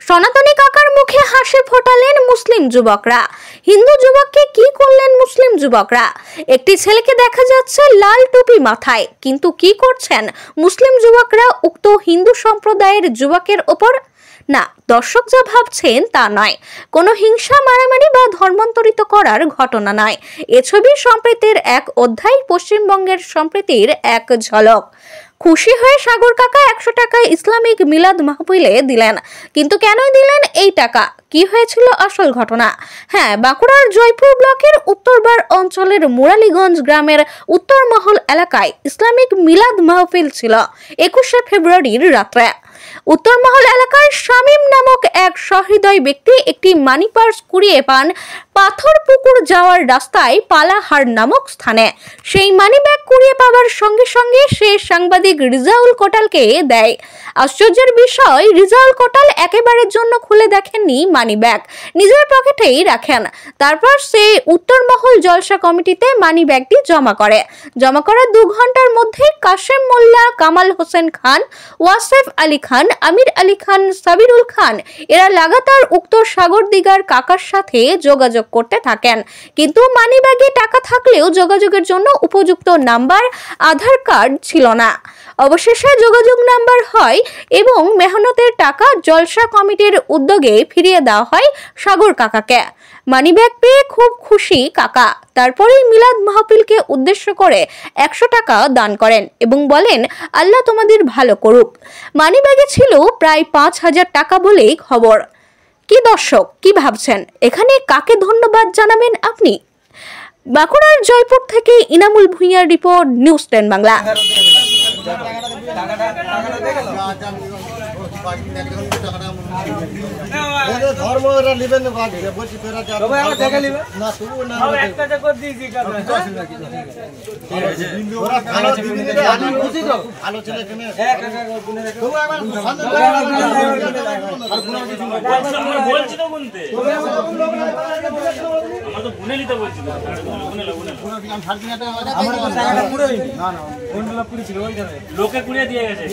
সনাতনী কাকার মুখে হাসি ফোটালেন মুসলিম যুবকরা। হিন্দু যুবককে কি করলেন মুসলিম যুবকরা? একটি ছেলেকে দেখা যাচ্ছে লাল টুপি মাথায়, কিন্তু কি করছেন মুসলিম যুবকরা উক্ত হিন্দু সম্প্রদায়ের যুবকের ওপর? না, দর্শক যা ভাবছেন তা নয়, কোনো হিংসা, মারামারি বা ধর্মান্তরিত করার ঘটনা নয়। এ ছবি সম্প্রীতির এক অধ্যায়, পশ্চিমবঙ্গের সম্প্রীতির এক ঝলক। খুশি হয়ে সাগর কাকা 100 টাকা ইসলামিক মিলাদ মাহফিলে দিলেন। কিন্তু কেনই দিলেন এই টাকা? কি হয়েছিল আসল ঘটনা? হ্যাঁ, বাঁকুড়ার জয়পুর ব্লকের উত্তরবার অঞ্চলের মুরালীগঞ্জ গ্রামের উত্তরমহল এলাকায় ইসলামিক মিলাদ মাহফিল ছিল 21শে ফেব্রুয়ারির রাত্রে। উত্তরমহল এলাকার শামীম নামক এক সহৃদয় ব্যক্তি একটি মানি পার্স কুড়িয়ে পান পাথরপুকুর যাওয়ার রাস্তায় পালাহার নামক স্থানে। সেই মানি ব্যাগ কুড়িয়ে পাওয়ার সঙ্গে সঙ্গে সে সাংবাদিক রিজাউল কোটালকে দেয়। আশ্চর্যের বিষয়, রিজাউল কোটাল একেবারের জন্য খুলে দেখেননি মানি ব্যাগ, নিজের পকেটেই রাখেন। তারপর সে উত্তরমহল জলসা কমিটিতে মানি ব্যাগটি জমা করে। জমা করার 2 ঘন্টার মধ্যে কাশেম মোল্লা, কামাল হোসেন খান, ওয়াসেফ আলী খান, আমির আলী খান, সাবিরুল খান এরা লাগাতার উক্ত সাগর দিগার কাকার সাথে যোগাযোগ করতে থাকেন। কিন্তু মানি ব্যাগে টাকা থাকলেও যোগাযোগের জন্য উপযুক্ত নাম্বার, আধার কার্ড ছিল না। অবশেষে যোগাযোগ নাম্বার হয় এবং মেহনতের টাকা জলসা কমিটির উদ্যোগে ফিরিয়ে দেওয়া হয় সাগর কাকাকে। মানি ব্যাগ পেয়ে খুব খুশি কাকা। তারপরেই মিলাদ মাহফিলকে উদ্দেশ্য করে 100 টাকা দান করেন এবং বলেন, আল্লাহ তোমাদের ভালো করুক। মানি ব্যাগে ছিল প্রায় 5000 টাকা বলেই খবর। কি দর্শক, কি ভাবছেন? এখানে কাকে ধন্যবাদ জানাবেন আপনি? বাঁকুড়ার জয়পুর থেকে ইনামুল ভুঁইয়ার রিপোর্ট, নিউজ 10 বাংলা। লোকে কুড়িয়ে দিয়ে গেছে।